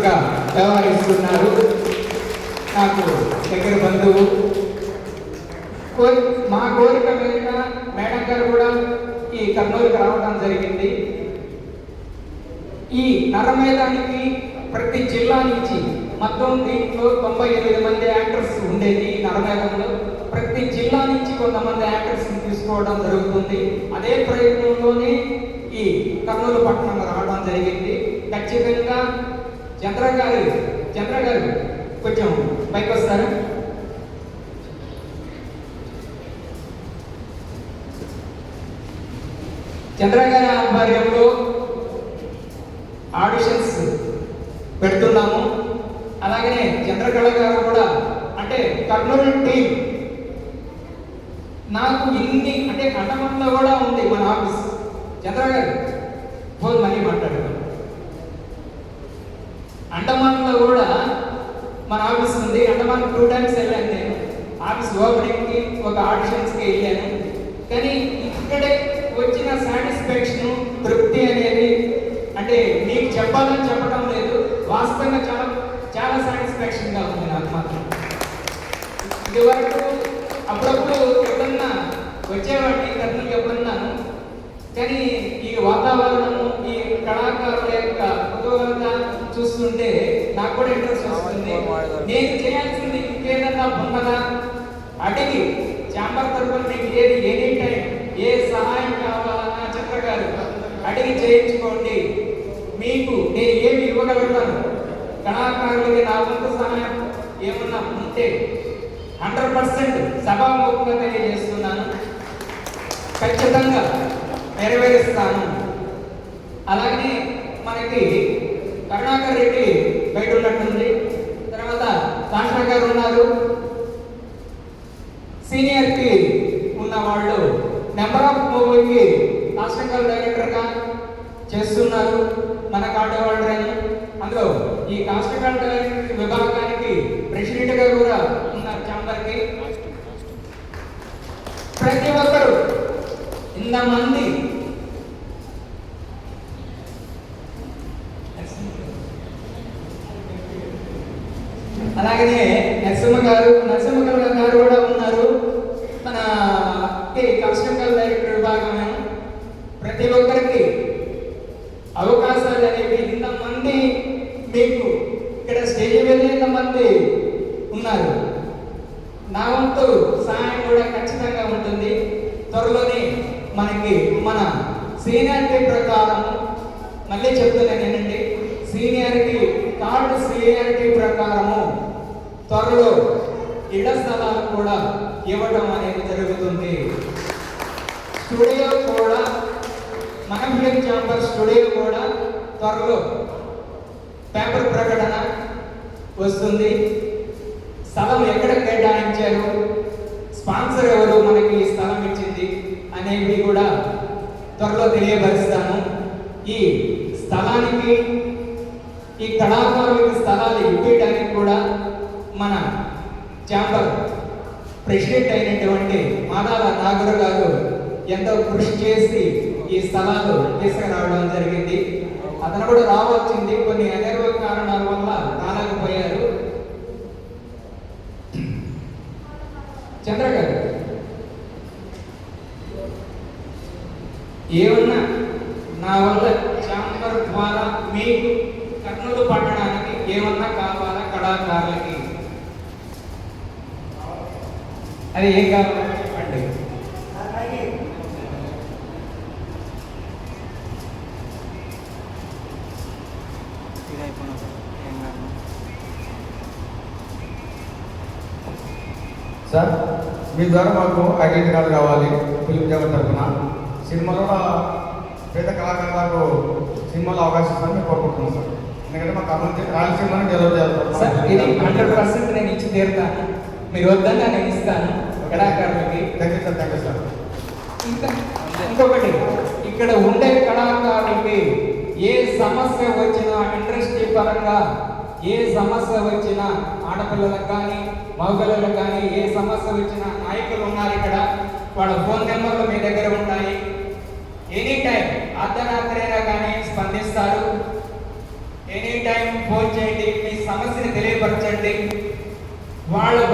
మిత్రుడుగా వ్యవహరిస్తున్నారు. నాకు దగ్గర బంధువు. మా కోరిక మీద మేడం గారు కూడా ఈ కర్నూలుకి రావడం జరిగింది. ఈ నరమేధానికి ప్రతి జిల్లా నుంచి మొత్తం దీంట్లో 98 మంది యాక్టర్స్ ఉండేది. నరమేధంలో ప్రతి జిల్లా నుంచి కొంతమంది యాక్టర్స్ తీసుకోవడం జరుగుతుంది. అదే ప్రయత్నంలోనే ఈ కర్నూలు పట్టణం రావడం జరిగింది. ఖచ్చితంగా చంద్ర గారు కొంచెం పైకి వస్తారు. చంద్ర గారి ఆధ్వర్యంలో ఆడిషన్స్ పెడుతున్నాము. అలాగనే చంద్రకళ గారు కూడా అంటే కర్నూలు టీం నాకు ఇన్ని అంటే అండమాన్లో కూడా ఉంది మన ఆఫీస్. చంద్ర గారు ఫోన్ మనీ మాట్లాడారు. అండమాన్లో కూడా మన ఆఫీస్ ఉంది. అండమాన్ 2 times వెళ్ళాను నేను. ఆఫీస్ ఓపెనింగ్కి ఒక ఆడిషన్స్కి వెళ్ళాను. కానీ ఇక్కడే వచ్చిన సాటిస్ఫాక్షన్ తృప్తి అనేది అంటే మీకు చెప్పాలని చెప్పడం లేదు, వాస్తవంగా చాలా చాలా సాటిస్ఫాక్షన్గా ఉంది నాకు మాత్రం. ఇదివరకు అప్పుడప్పుడు ఎప్పుడన్నా వచ్చేవాడిని కర్నూలుకి ఎప్పుడన్నాను, కానీ ఈ వాతావరణము ఈ కళాకారుల యొక్క కుతూహలత చూస్తుంటే నాకు కూడా ఇంట్రెస్ట్ వస్తుంది. నేను చేయాల్సింది ఇంకేదన్నా ఉన్నదా అడిగి ఛాంబర్ తరఫున మీకు ఏది ఎనీ టైం ఏ సహాయం కావాలన్నా చంద్ర గారు అడిగి చేయించుకోండి. మీకు నేను ఏమి ఇవ్వగలుగుతాను, కళాకారులకి నా వంతు సహాయం ఏమన్నా ఉంటే 100% సభాముఖంగా తెలియజేస్తున్నాను. ఖచ్చితంగా నెరవేరుస్తాను. అలాగే మనకి కరుణాకర్ రెడ్డి బయట ఉన్నట్టుంది. తర్వాత కాంట్రా గారు ఉన్నారు. సీనియర్కి ఉన్న వాళ్ళు నెంబర్ ఆఫ్ మూవీకి కాస్టింగ్ డైరెక్టర్గా చేస్తున్నారు మన కాటేవాళ్ళు. అందులో ఈ కాస్టింగ్ డైరెక్టర్ విభాగానికి ప్రెసిడెంట్ గా కూడా ఉన్నారు ఛాంబర్కి. ప్రతి ఒక్కరు ఇంతమంది అలాగనే నరసింహ గారు కూడా ఉన్నారు మన కాస్టింగ్ డైరెక్టర్ విభాగం. ప్రతి ఒక్కరికి అవకాశాలు అనేవి ఇంతమంది మీకు ఇక్కడ స్టేజ్ మీద ఇంతమంది ఉన్నారు. నా వంతు సహాయం కూడా ఖచ్చితంగా ఉంటుంది. త్వరలోనే మనకి మన సీనియారిటీ ప్రకారము మళ్ళీ చెప్తున్నాను ఏంటంటే సీనియారిటీ ప్రకారము త్వరలో ఇళ్ల స్థలాలు కూడా ఇవ్వడం అనేది జరుగుతుంది. స్టూడియో కూడా మన ఫిలిం ఛాంబర్ స్టూడియో కూడా త్వరలో పేపర్ ప్రకటన వస్తుంది. స్థలం ఎక్కడ కేటాయించారు, స్పాన్సర్ ఎవరు మనకి ఈ స్థలం ఇచ్చింది అనేవి కూడా త్వరలో తెలియపరుస్తాను. ఈ స్థలానికి ఈ కళాకారులకి స్థలాలు ఇవ్వడానికి కూడా మన ఛాంబర్ ప్రెసిడెంట్ అయినటువంటి మాదాల నాగరు గారు ఎంతో కృషి చేసి ఈ స్థలాలు తీసుకురావడం జరిగింది. అతను కూడా రావాల్సింది, కొన్ని అనిర్వ కారణాల వల్ల రాలేకపోయారు. చంద్ర గారు ఏమన్నా నా వల్ల ఛాంబర్ ద్వారా మీకు కర్నూలు పట్టణానికి ఏమన్నా కావాలా కళాకారులకి, అది ఏం కావాలో చెప్పండి. సార్ మీ ద్వారా మాకు ఐడెంటిటీ కార్డు కావాలి ఫిలిం ఛాంబర్ తరఫున. సినిమాలో పేద కళాకారులకు సినిమాలో అవకాశం ఇస్తామని మేము కోరుకుంటున్నాం సార్. ఎందుకంటే మా కర్నూలు రాయలసీమని డెవలప్ చేయాలి సార్. ఇది 100% నేను ఇచ్చి తీరుతాను. మీరు వద్దన్నా నేను ఇస్తాను కళాకారులకి. Thank you sir. ఇంకొకటి, ఇక్కడ ఉండే కళాకారులకి ఏ సమస్య వచ్చినా ఇండస్ట్రీ పరంగా ఏ సమస్య వచ్చినా ఆడపిల్లలకు కానీ మగపిల్లలకు కానీ ఏ సమస్య వచ్చినా నాయకులు ఉన్నారు ఇక్కడ. వాళ్ళ ఫోన్ నెంబర్లు మీ దగ్గర ఉంటాయి. ఎనీ టైం అర్ధరాత్రైనా కానీ స్పందిస్తారు. ఎనీ టైం ఫోన్ చేయండి, మీ సమస్యని తెలియపరచండి. వాళ్ళ